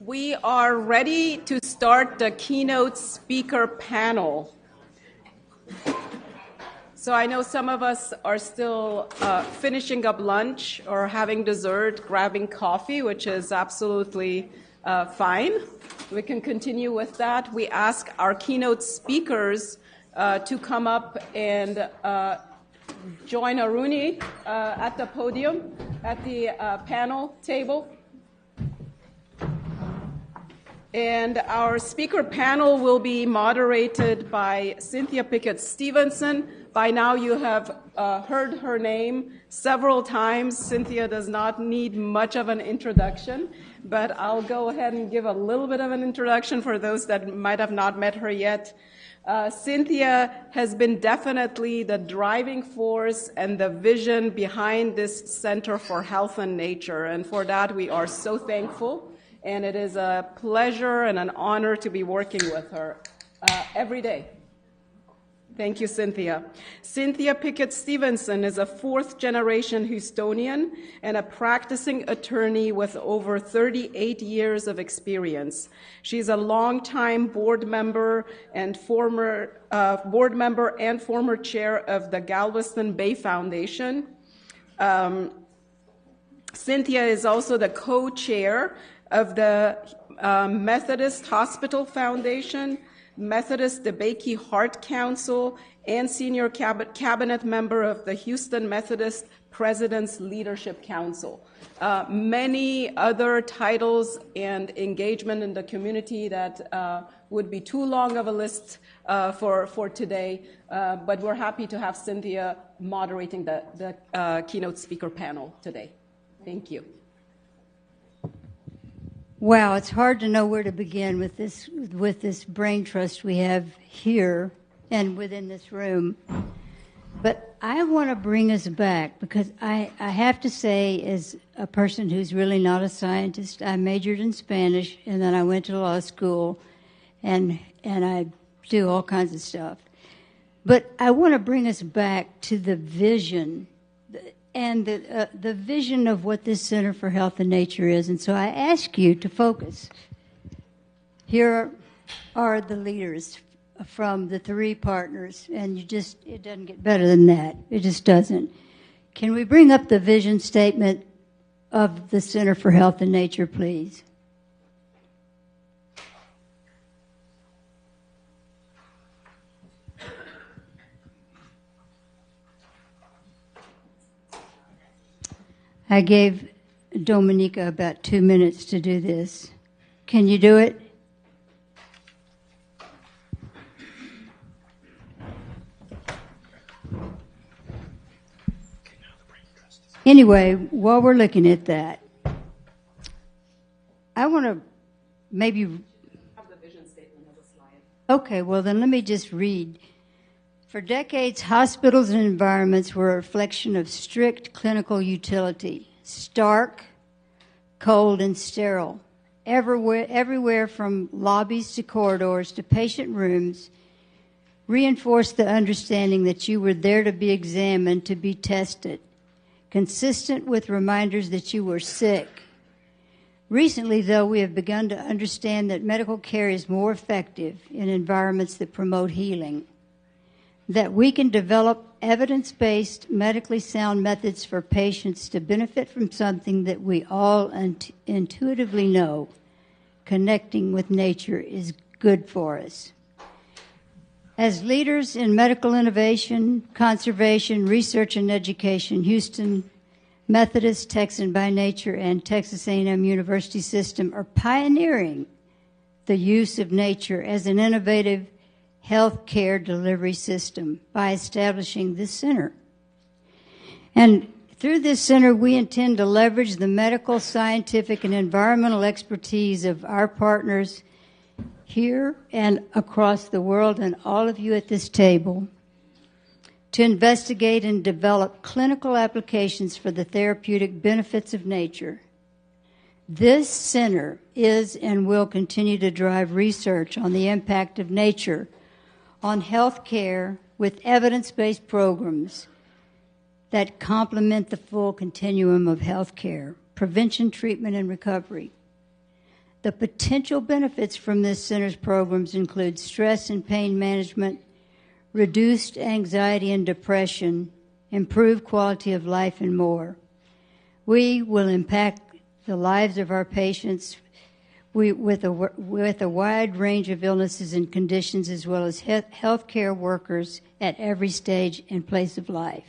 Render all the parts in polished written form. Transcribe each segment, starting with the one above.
We are ready to start the keynote speaker panel. So I know some of us are still finishing up lunch or having dessert, grabbing coffee, which is absolutely fine. We can continue with that. We ask our keynote speakers to come up and join Aruni at the podium, at the panel table. And our speaker panel will be moderated by Cynthia Pickett-Stevenson. By now you have heard her name several times. Cynthia does not need much of an introduction, but I'll go ahead and give a little bit of an introduction for those that might have not met her yet. Cynthia has been definitely the driving force and the vision behind this Center for Health and Nature, and for that we are so thankful. And it is a pleasure and an honor to be working with her every day. Thank you, Cynthia. Cynthia Pickett-Stevenson is a fourth-generation Houstonian and a practicing attorney with over 38 years of experience. She's a longtime board member and former chair of the Galveston Bay Foundation. Cynthia is also the co-chair of the Methodist Hospital Foundation, Methodist DeBakey Heart Council, and senior cabinet member of the Houston Methodist President's Leadership Council. Many other titles and engagement in the community that would be too long of a list for today, but we're happy to have Cynthia moderating the keynote speaker panel today. Thank you. Wow, it's hard to know where to begin with this brain trust we have here and within this room. But I want to bring us back because I have to say, as a person who's really not a scientist, I majored in Spanish and then I went to law school and I do all kinds of stuff. But I want to bring us back to the vision and the vision of what this Center for Health and Nature is. And so I ask you to focus. Here are the leaders from the three partners, and it doesn't get better than that. It just doesn't. Can we bring up the vision statement of the Center for Health and Nature, please? I gave Dominica about 2 minutes to do this. Can you do it? Anyway, while we're looking at that, I want to maybe have the vision statement of the slide. Okay, well then let me just read. For decades, hospitals and environments were a reflection of strict clinical utility, stark, cold, and sterile. Everywhere from lobbies to corridors to patient rooms reinforced the understanding that you were there to be examined, to be tested, consistent with reminders that you were sick. Recently, though, we have begun to understand that medical care is more effective in environments that promote healing, that we can develop evidence-based, medically sound methods for patients to benefit from something that we all intuitively know, connecting with nature is good for us. As leaders in medical innovation, conservation, research, and education, Houston Methodist, Texan by nature, and Texas A&M University system are pioneering the use of nature as an innovative health care delivery system by establishing this center. And through this center, we intend to leverage the medical, scientific, and environmental expertise of our partners here and across the world, and all of you at this table, to investigate and develop clinical applications for the therapeutic benefits of nature. This center is and will continue to drive research on the impact of nature on health care with evidence-based programs that complement the full continuum of health care, prevention, treatment, and recovery. The potential benefits from this center's programs include stress and pain management, reduced anxiety and depression, improved quality of life, and more. We will impact the lives of our patients with a wide range of illnesses and conditions, as well as healthcare workers at every stage and place of life.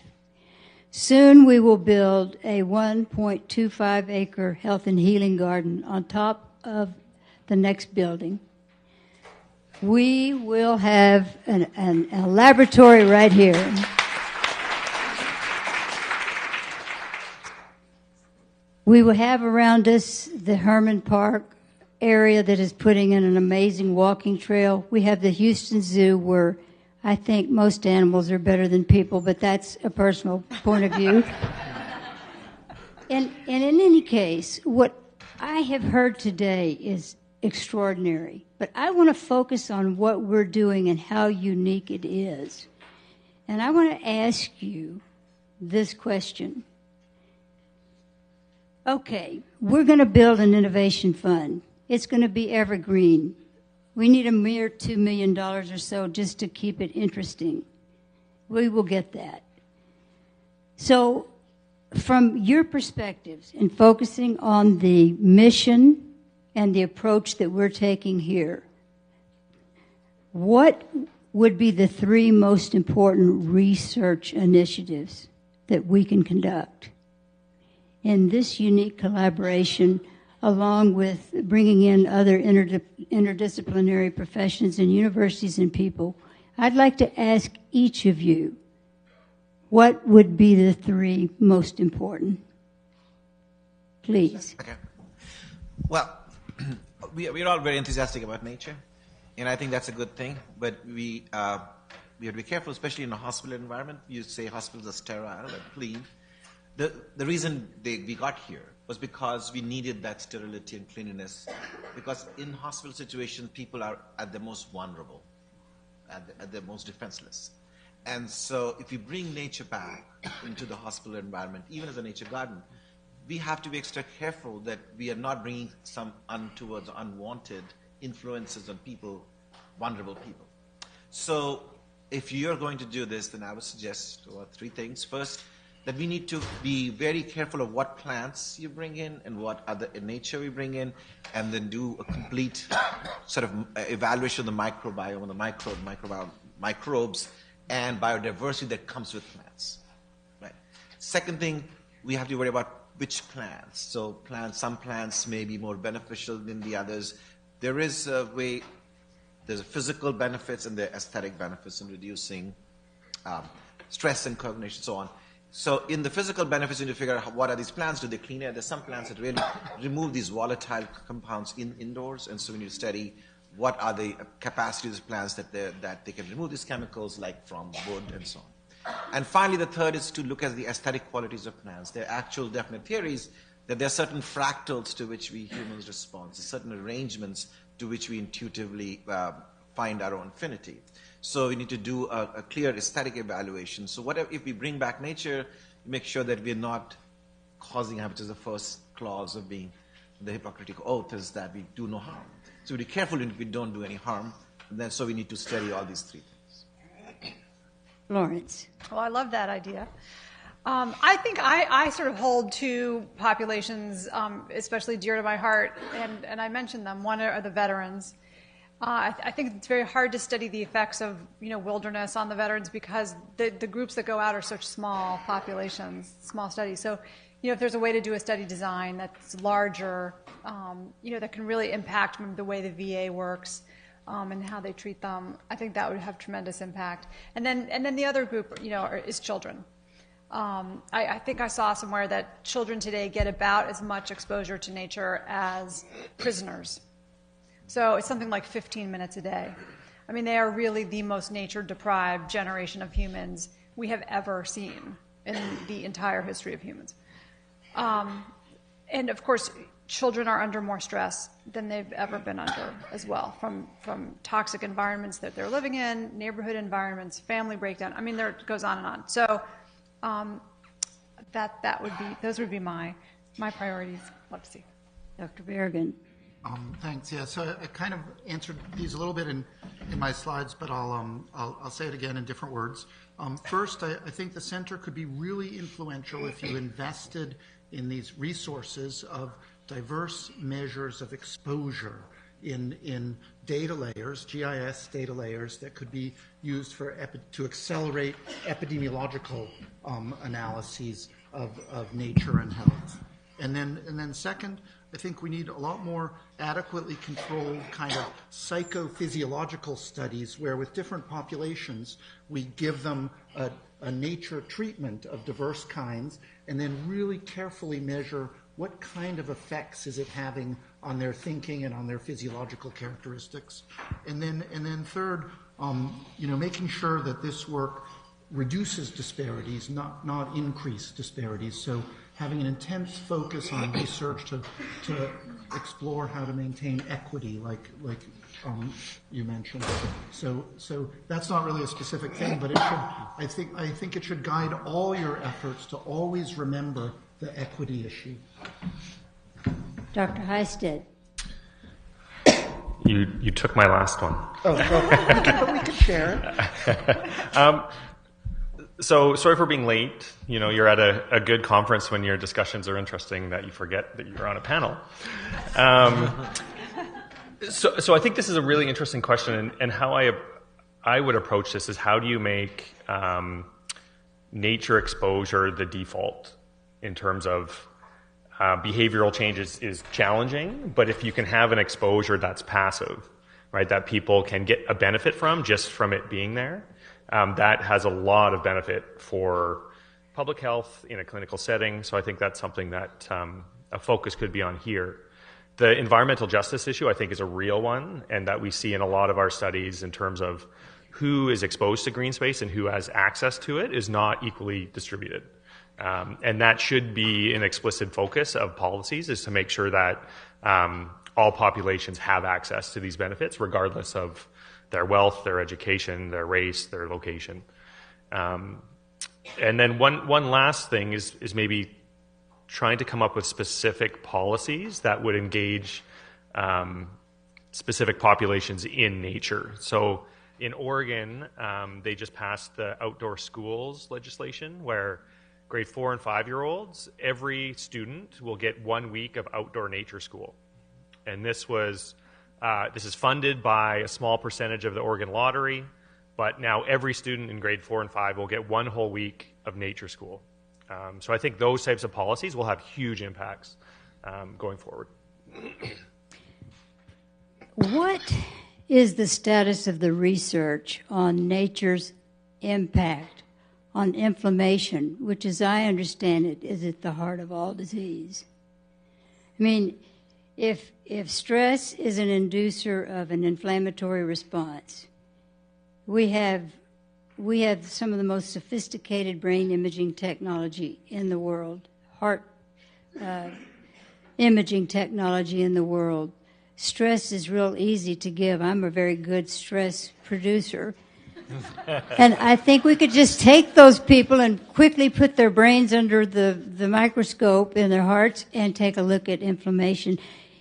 Soon we will build a 1.25-acre health and healing garden on top of the next building. We will have a laboratory right here. We will have around us the Herman Park area that is putting in an amazing walking trail. We have the Houston Zoo, where I think most animals are better than people, but that's a personal point of view. And in any case, what I have heard today is extraordinary, but I want to focus on what we're doing and how unique it is. And I want to ask you this question. Okay, we're going to build an innovation fund. It's going to be evergreen. We need a mere $2 million or so just to keep it interesting. We will get that. So, from your perspectives in focusing on the mission and the approach that we're taking here, what would be the 3 most important research initiatives that we can conduct in this unique collaboration, along with bringing in other interdisciplinary professions and universities and people? I'd like to ask each of you, what would be the 3 most important? Please. Okay. Well, we're all very enthusiastic about nature, and I think that's a good thing, but we have to be careful, especially in a hospital environment. You say hospitals are sterile and clean. The reason we got here was because we needed that sterility and cleanliness, because in hospital situations, people are at the most vulnerable, at the most defenseless. And so if we bring nature back into the hospital environment, even as a nature garden, we have to be extra careful that we are not bringing some untoward or unwanted influences on people, vulnerable people. So if you're going to do this, then I would suggest 3 things. First, that we need to be very careful of what plants you bring in and what other nature we bring in, and then do a complete sort of evaluation of the microbiome, the microbes, and biodiversity that comes with plants. Right. Second thing, we have to worry about which plants. So some plants may be more beneficial than the others. There is a way, there's physical benefits and the aesthetic benefits in reducing stress and cognition, so on. So in the physical benefits, you need to figure out what are these plants, do they clean air? There's some plants that really remove these volatile compounds indoors, and so we need to study what are the capacities of plants that they can remove these chemicals, like from wood and so on. And finally, the third is to look at the aesthetic qualities of plants. There are actual definite theories that there are certain fractals to which we humans respond, certain arrangements to which we intuitively find our own affinity. So we need to do a clear aesthetic evaluation. So if we bring back nature, make sure that we're not causing harm, which is the first clause of being the Hippocratic Oath, is that we do no harm. So be careful if we don't do any harm. And then so we need to study all these 3 things. Florence. Well, I love that idea. I think I sort of hold 2 populations, especially dear to my heart, and I mentioned them. One are the veterans. I think it's very hard to study the effects of wilderness on the veterans, because the groups that go out are such small populations, small studies. So, if there's a way to do a study design that's larger, that can really impact the way the VA works and how they treat them, I think that would have tremendous impact. And then the other group, is children. I think I saw somewhere that children today get about as much exposure to nature as prisoners. So it's something like 15 minutes a day. I mean, they are really the most nature-deprived generation of humans we have ever seen in the entire history of humans. And of course, children are under more stress than they've ever been under as well, from toxic environments that they're living in, neighborhood environments, family breakdown. I mean, there it goes on and on. So those would be my priorities. Love to see. Dr. Berrigan. Thanks. Yeah, so I kind of answered these a little bit in my slides, but I'll say it again in different words. First, I think the center could be really influential if you invested in these resources of diverse measures of exposure in data layers, GIS data layers that could be used to accelerate epidemiological analyses of nature and health. And then second, I think we need a lot more adequately controlled kind of psychophysiological studies where with different populations we give them a nature treatment of diverse kinds and then really carefully measure what kind of effects is it having on their thinking and on their physiological characteristics. And then third, making sure that this work reduces disparities, not increase disparities. So having an intense focus on research to explore how to maintain equity, like you mentioned. So that's not really a specific thing, but it should. I think it should guide all your efforts to always remember the equity issue. Dr. Hystad. You took my last one. But we can share it. So sorry for being late. You're at a good conference when your discussions are interesting that you forget that you're on a panel. So I think this is a really interesting question, and how I would approach this is how do you make nature exposure the default in terms of behavioral changes is challenging, but if you can have an exposure that's passive, right, that people can get a benefit from just from it being there, that has a lot of benefit for public health in a clinical setting. So I think that's something that a focus could be on here. The environmental justice issue, I think, is a real one, and that we see in a lot of our studies in terms of who is exposed to green space and who has access to it is not equally distributed. And that should be an explicit focus of policies, is to make sure that all populations have access to these benefits, regardless of their wealth, their education, their race, their location. And then one last thing is maybe trying to come up with specific policies that would engage specific populations in nature. So in Oregon, they just passed the outdoor schools legislation where grade 4 and 5-year-olds, every student will get 1 week of outdoor nature school. And this is funded by a small percentage of the Oregon Lottery, but now every student in grade 4 and 5 will get 1 whole week of nature school. So I think those types of policies will have huge impacts going forward. What is the status of the research on nature's impact on inflammation, which, as I understand it, is at the heart of all disease? I mean, if stress is an inducer of an inflammatory response, we have some of the most sophisticated brain imaging technology in the world, heart imaging technology in the world. Stress is real easy to give. I'm a very good stress producer. And I think we could just take those people and quickly put their brains under the microscope in their hearts and take a look at inflammation.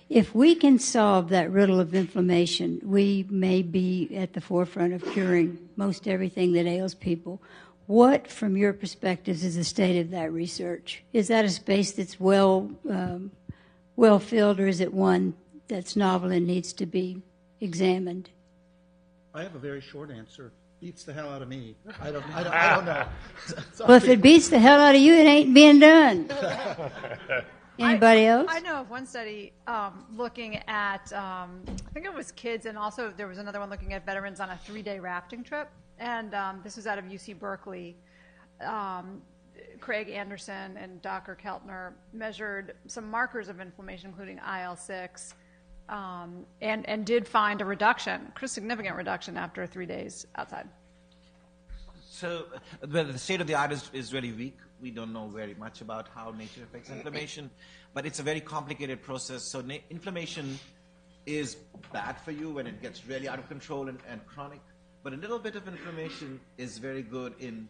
If we can solve that riddle of inflammation, we may be at the forefront of curing most everything that ails people. What, from your perspectives, is the state of that research? Is that a space that's well filled, or is it one that's novel and needs to be examined? I have a very short answer. Beats the hell out of me. I don't know. Well, if it beats the hell out of you, it ain't being done. Anybody else? I know of one study looking at, I think it was kids, and also there was another one looking at veterans on a 3-day rafting trip. And this was out of UC Berkeley. Craig Anderson and Dr. Keltner measured some markers of inflammation, including IL-6, and did find a significant reduction after 3 days outside. So the state of the art is really weak. We don't know very much about how nature affects inflammation, but it's a very complicated process. So inflammation is bad for you when it gets really out of control and chronic, but a little bit of inflammation is very good in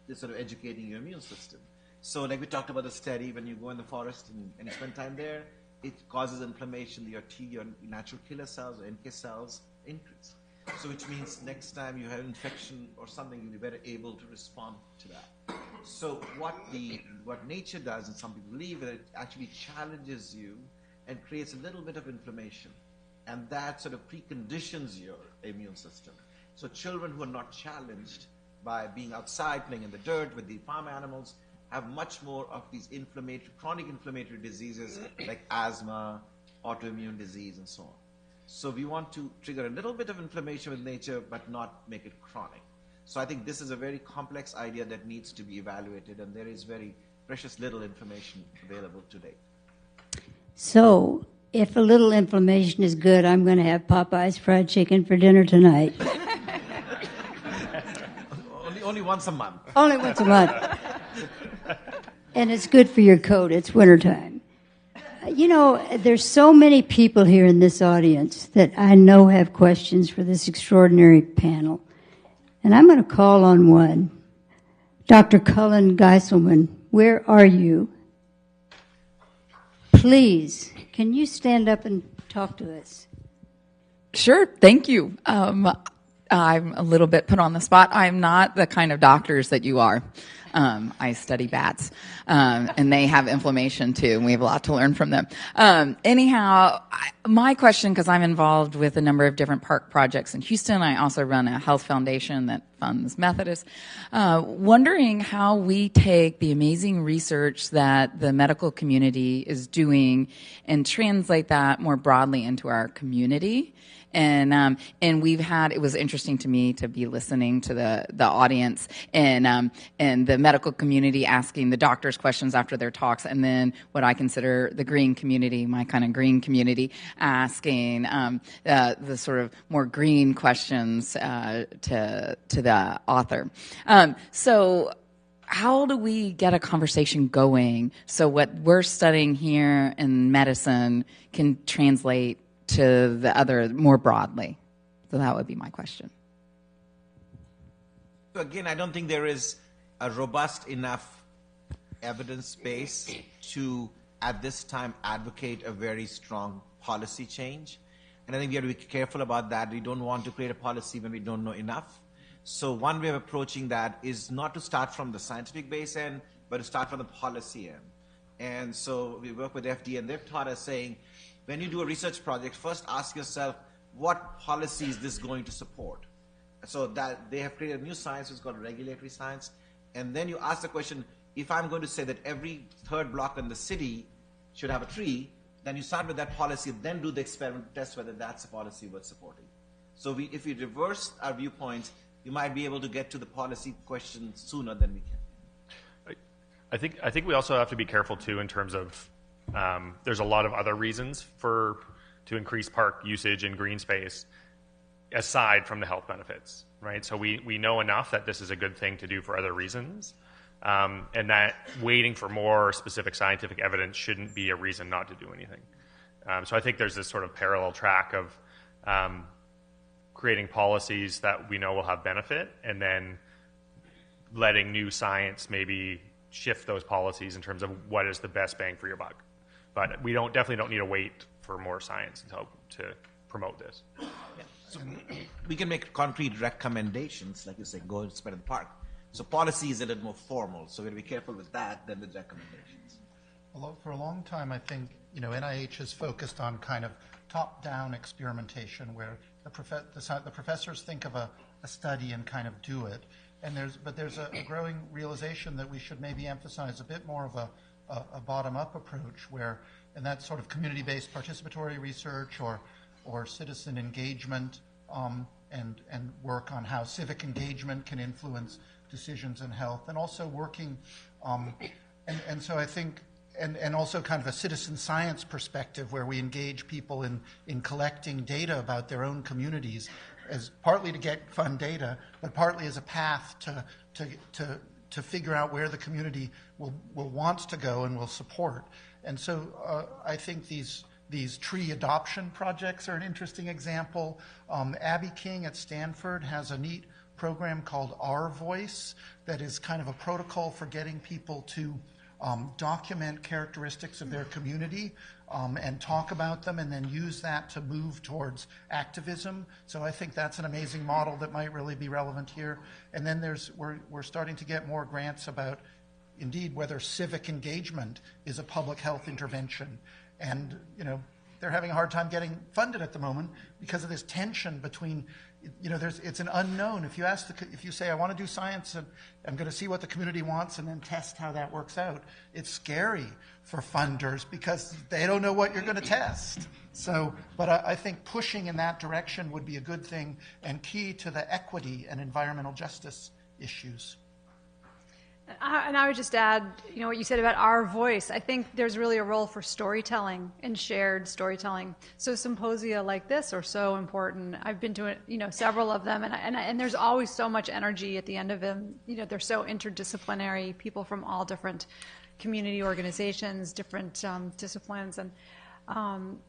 this sort of educating your immune system. So like we talked about the study, when you go in the forest and you spend time there, it causes inflammation. Your natural killer cells or NK cells increase. So which means next time you have infection or something, you'll be better able to respond to that. So what nature does, and some people believe, that it actually challenges you and creates a little bit of inflammation. And that sort of preconditions your immune system. So children who are not challenged by being outside, playing in the dirt with the farm animals, have much more of these chronic inflammatory diseases like asthma, autoimmune disease, and so on. So we want to trigger a little bit of inflammation with nature, but not make it chronic. So I think this is a very complex idea that needs to be evaluated, and there is very precious little information available today. So, if a little inflammation is good, I'm going to have Popeye's fried chicken for dinner tonight. Only once a month. Only once a month. And it's good for your coat. It's wintertime. You know, there's so many people here in this audience that I know have questions for this extraordinary panel. And I'm going to call on one. Dr. Cullen Geiselman, where are you? Please, can you stand up and talk to us? Sure, thank you. I'm a little bit put on the spot. I'm not the kind of doctors that you are. I study bats, and they have inflammation too, and we have a lot to learn from them. Anyhow, my question, because I'm involved with a number of different park projects in Houston, I also run a health foundation that funds Methodist, wondering how we take the amazing research that the medical community is doing and translate that more broadly into our community. And it was interesting to me to be listening to the audience and the medical community asking the doctors questions after their talks, and then what I consider the green community, my kind of green community, asking the sort of more green questions to the author. So how do we get a conversation going so what we're studying here in medicine can translate to the other more broadly? So that would be my question. So again, I don't think there is a robust enough evidence base to, at this time, advocate a very strong policy change. And I think we have to be careful about that. We don't want to create a policy when we don't know enough. So one way of approaching that is not to start from the scientific base end, but to start from the policy end. And so we work with FDA, and they've taught us saying, when you do a research project, first ask yourself, what policy is this going to support? So that they have created a new science, it's called regulatory science. And then you ask the question, if I'm going to say that every third block in the city should have a tree, then you start with that policy, then do the experiment to test whether that's a policy worth supporting. So if we reverse our viewpoints, we might be able to get to the policy question sooner than we can. I think we also have to be careful too in terms of there's a lot of other reasons to increase park usage and green space aside from the health benefits, right? So we know enough that this is a good thing to do for other reasons, and that waiting for more specific scientific evidence shouldn't be a reason not to do anything. So I think there's this sort of parallel track of creating policies that we know will have benefit, and then letting new science maybe shift those policies in terms of what is the best bang for your buck. But we definitely don't need to wait for more science to promote this. Yeah. So we can make concrete recommendations, like you say, go and spread in the park. So policy is a little more formal, so we'll be careful with that than with recommendations. Although for a long time, I think, NIH has focused on kind of top-down experimentation where the professors think of a study and kind of do it. But there's a growing realization that we should maybe emphasize a bit more of a bottom-up approach and that's sort of community-based participatory research or citizen engagement and work on how civic engagement can influence decisions in health, and also working, and so I think, and also kind of a citizen science perspective where we engage people in collecting data about their own communities, as partly to get fun data, but partly as a path to figure out where the community will want to go and will support. And so I think these tree adoption projects are an interesting example. Abby King at Stanford has a neat program called Our Voice that is kind of a protocol for getting people to document characteristics of their community and talk about them and then use that to move towards activism. So I think that's an amazing model that might really be relevant here. And then we're starting to get more grants about, indeed, whether civic engagement is a public health intervention. And, they're having a hard time getting funded at the moment because of this tension between, it's an unknown. If you say, I want to do science and I'm going to see what the community wants and then test how that works out, it's scary for funders because they don't know what you're going to test. So, but I think pushing in that direction would be a good thing and key to the equity and environmental justice issues. And I would just add, what you said about our voice. I think there's really a role for storytelling and shared storytelling. So symposia like this are so important. I've been to several of them, and there's always so much energy at the end of them. They're so interdisciplinary, people from all different community organizations, different disciplines, and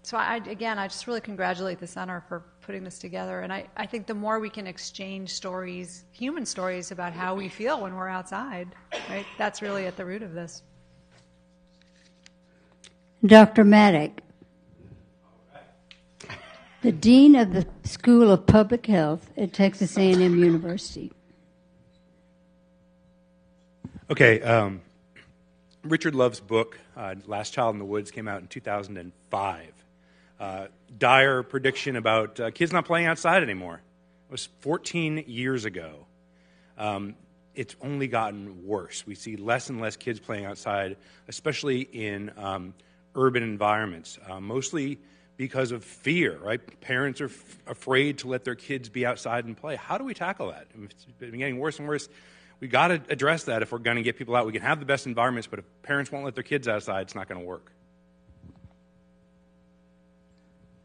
so I just really congratulate the center for putting this together. And I think the more we can exchange stories, human stories about how we feel when we're outside, right? That's really at the root of this. Dr. Maddock, the Dean of the School of Public Health at Texas A&M University. Okay, Richard Love's book, Last Child in the Woods, came out in 2005. Dire prediction about kids not playing outside anymore. It was 14 years ago. It's only gotten worse. We see less and less kids playing outside, especially in urban environments, mostly because of fear, right? Parents are afraid to let their kids be outside and play. How do we tackle that? It's been getting worse and worse. We got to address that if we're going to get people out. We can have the best environments, but if parents won't let their kids outside, it's not going to work.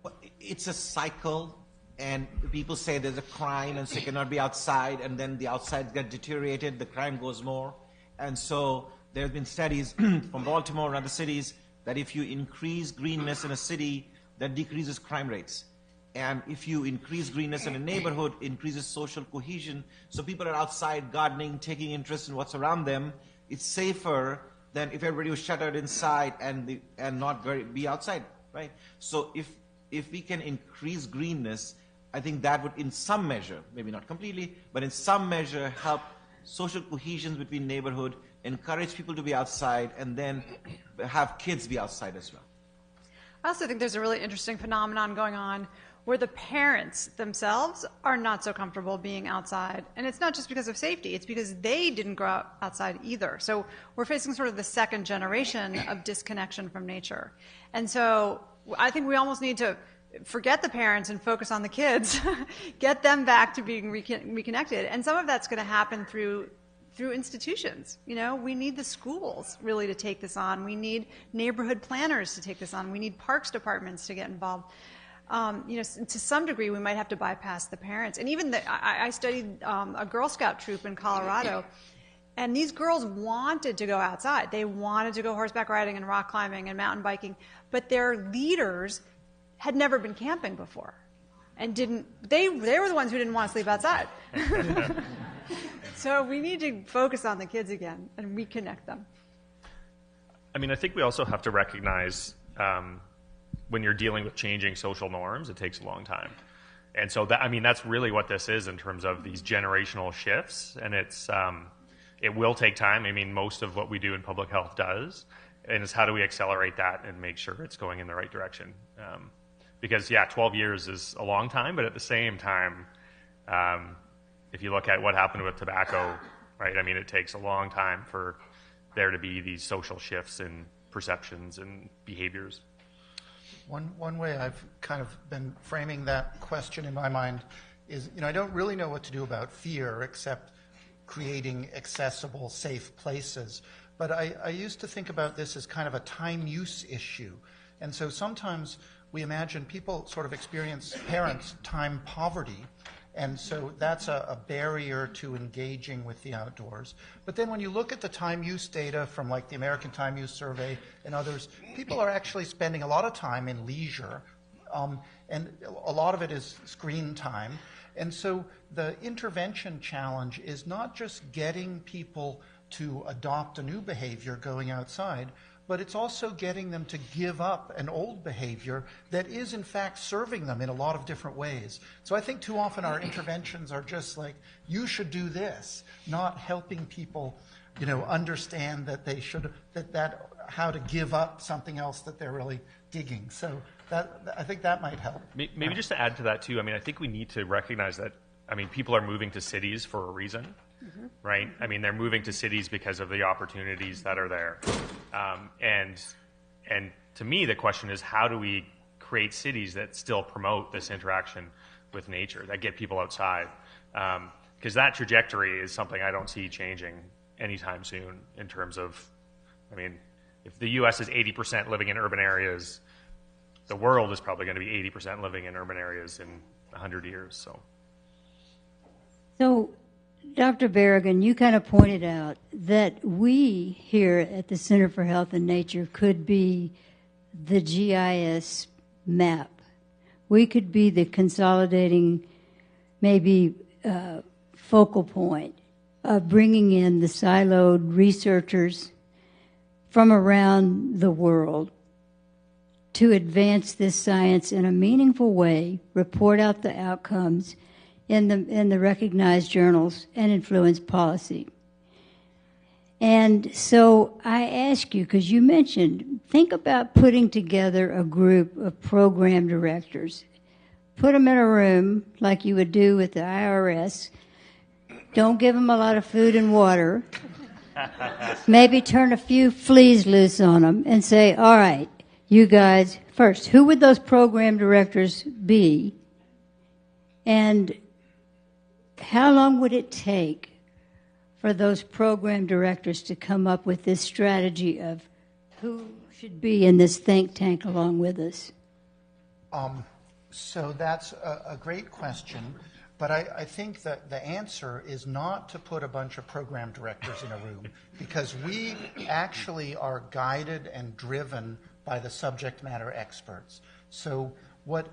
Well, it's a cycle, and people say there's a crime, and so they cannot be outside, and then the outside get deteriorated, the crime goes more. And so there have been studies from Baltimore and other cities that if you increase greenness in a city, that decreases crime rates. And if you increase greenness in a neighborhood, it increases social cohesion. So people are outside gardening, taking interest in what's around them. It's safer than if everybody was shuttered inside and not be outside, right? So if we can increase greenness, I think that would, in some measure, maybe not completely, but in some measure, help social cohesion between neighborhood, encourage people to be outside, and then have kids be outside as well. I also think there's a really interesting phenomenon going on where the parents themselves are not so comfortable being outside. And it's not just because of safety, it's because they didn't grow up outside either. So we're facing sort of the second generation of disconnection from nature. And so I think we almost need to forget the parents and focus on the kids, get them back to being reconnected. And some of that's going to happen through institutions. We need the schools really to take this on. We need neighborhood planners to take this on. We need parks departments to get involved. To some degree, we might have to bypass the parents. And even I studied a Girl Scout troop in Colorado, and these girls wanted to go outside. They wanted to go horseback riding and rock climbing and mountain biking, but their leaders had never been camping before, and they were the ones who didn't want to sleep outside. So we need to focus on the kids again and reconnect them. I mean, I think we also have to recognize when you're dealing with changing social norms, it takes a long time. And so that's really what this is in terms of these generational shifts. And it will take time. I mean, most of what we do in public health does. And it's how do we accelerate that and make sure it's going in the right direction? Because 12 years is a long time, but at the same time, if you look at what happened with tobacco, right? I mean, it takes a long time for there to be these social shifts in perceptions and behaviors. One way I've kind of been framing that question in my mind is, I don't really know what to do about fear except creating accessible, safe places. But I used to think about this as kind of a time-use issue. And so sometimes we imagine people sort of experience, parents, time poverty. And so that's a barrier to engaging with the outdoors. But then when you look at the time use data from like the American Time Use Survey and others, people are actually spending a lot of time in leisure, and a lot of it is screen time. And so the intervention challenge is not just getting people to adopt a new behavior going outside, but it's also getting them to give up an old behavior that is in fact serving them in a lot of different ways. So I think too often our interventions are just like, you should do this, not helping people, understand that they should, that how to give up something else that they're really digging. So I think that might help. Maybe just to add to that too, I think we need to recognize that, people are moving to cities for a reason, right? They're moving to cities because of the opportunities that are there. And to me, the question is, how do we create cities that still promote this interaction with nature, that get people outside? Because that trajectory is something I don't see changing anytime soon in terms of, if the U.S. is 80% living in urban areas, the world is probably going to be 80% living in urban areas in 100 years. So, Dr. Berrigan, you kind of pointed out that we here at the Center for Health and Nature could be the GIS map. We could be the consolidating, maybe focal point of bringing in the siloed researchers from around the world to advance this science in a meaningful way, report out the outcomes in the recognized journals, and influence policy. And so I ask you, because you mentioned, think about putting together a group of program directors. Put them in a room like you would do with the IRS. Don't give them a lot of food and water. Maybe turn a few fleas loose on them and say, all right, you guys, first, who would those program directors be? And how long would it take for those program directors to come up with this strategy of who should be in this think tank along with us? So that's a great question, but I think that the answer is not to put a bunch of program directors in a room, because we actually are guided and driven by the subject matter experts. So what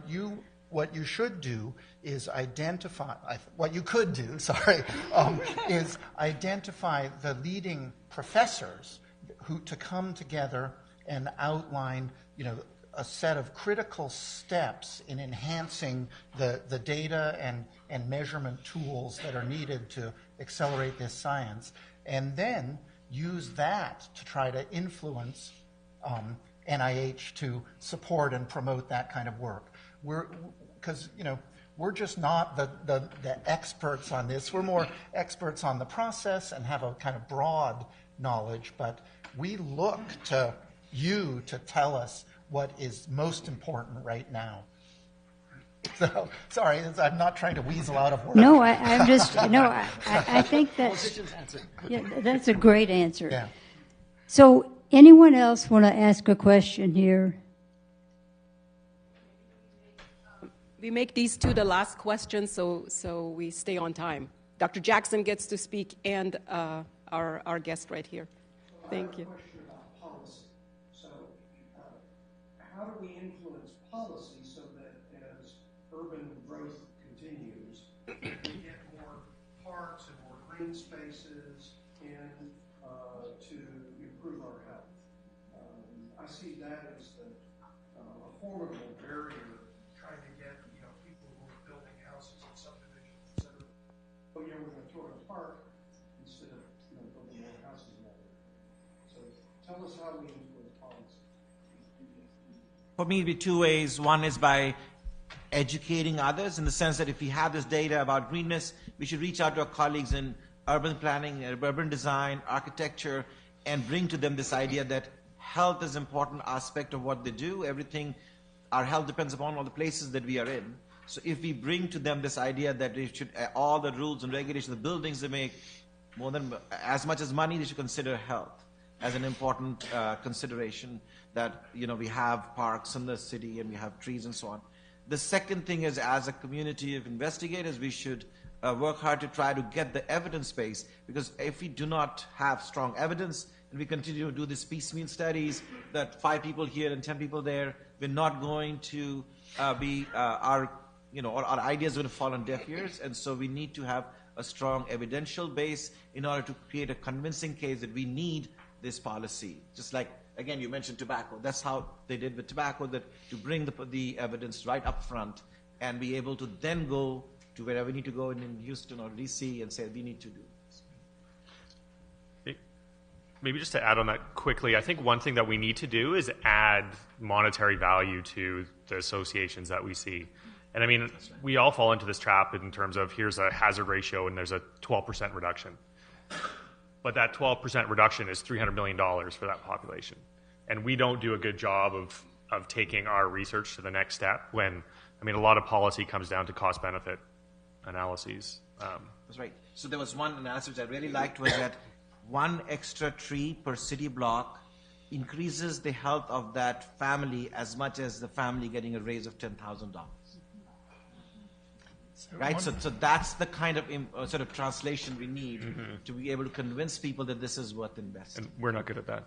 you should do is identify, what you could do, is identify the leading professors to come together and outline, a set of critical steps in enhancing the data and measurement tools that are needed to accelerate this science, and then use that to try to influence NIH to support and promote that kind of work. Because we're just not the experts on this. We're more experts on the process and have a kind of broad knowledge, but we look to you to tell us what is most important right now. So, sorry, I'm not trying to weasel out of work. No, I'm just, I think that's a great answer. Yeah. So, anyone else want to ask a question here? We make these two the last questions, so we stay on time. Dr. Jackson gets to speak, and our guest right here. Thank you. How do we influence policy so that as urban growth continues, we get more parks and more green spaces and to improve our health? I see that as a formidable barrier trying to get people who are building houses and subdivisions, et cetera. We're going to throw in a park instead of building more houses in that area. So tell us how we influence policy. For me, it'd be two ways. One is by educating others, in the sense that if we have this data about greenness, we should reach out to our colleagues in urban planning, urban design, architecture, and bring to them this idea that health is an important aspect of what they do. Our health depends upon all the places that we are in. So if we bring to them this idea that they should, all the rules and regulations, the buildings they make, more than as much as money, they should consider health as an important consideration, that we have parks in the city and we have trees and so on. The second thing is, as a community of investigators, we should work hard to try to get the evidence base, because if we do not have strong evidence and we continue to do these piecemeal studies, that 5 people here and 10 people there, we're not going to our ideas are going to fall on deaf ears. And so we need to have a strong evidential base in order to create a convincing case that we need this policy. Just like, again, you mentioned tobacco. That's how they did with tobacco, that to bring the evidence right up front and be able to then go to wherever we need to go in Houston or DC and say, we need to do this. Maybe just to add on that quickly, I think one thing that we need to do is add monetary value to the associations that we see. And I mean, we all fall into this trap in terms of here's a hazard ratio and there's a 12% reduction. But that 12% reduction is $300 million for that population. And we don't do a good job of taking our research to the next step when, I mean, a lot of policy comes down to cost-benefit analyses. That's right. So there was one analysis which I really liked, was that one extra tree per city block increases the health of that family as much as the family getting a raise of $10,000. Right, so that's the kind of sort of translation we need to be able to convince people that this is worth investing. And we're not good at that.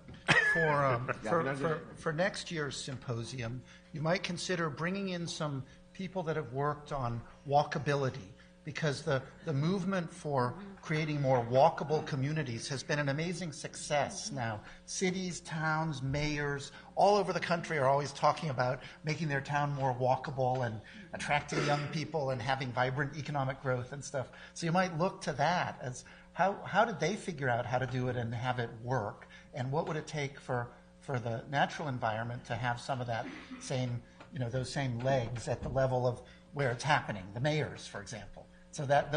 For next year's symposium, you might consider bringing in some people that have worked on walkability, because the movement for creating more walkable communities has been an amazing success now. Cities, towns, mayors all over the country are always talking about making their town more walkable and attracting young people and having vibrant economic growth and stuff. So you might look to that as how did they figure out how to do it and have it work, and what would it take for the natural environment to have some of that same, those same legs at the level of where it's happening, the mayors, for example. So that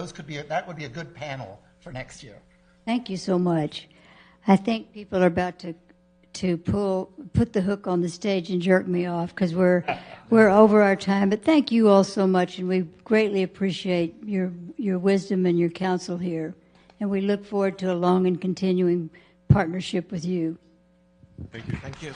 would be a good panel for next year. Thank you so much. I think people are about to put the hook on the stage and jerk me off because we're over our time. But thank you all so much, and we greatly appreciate your wisdom and your counsel here. And we look forward to a long and continuing partnership with you. Thank you. Thank you.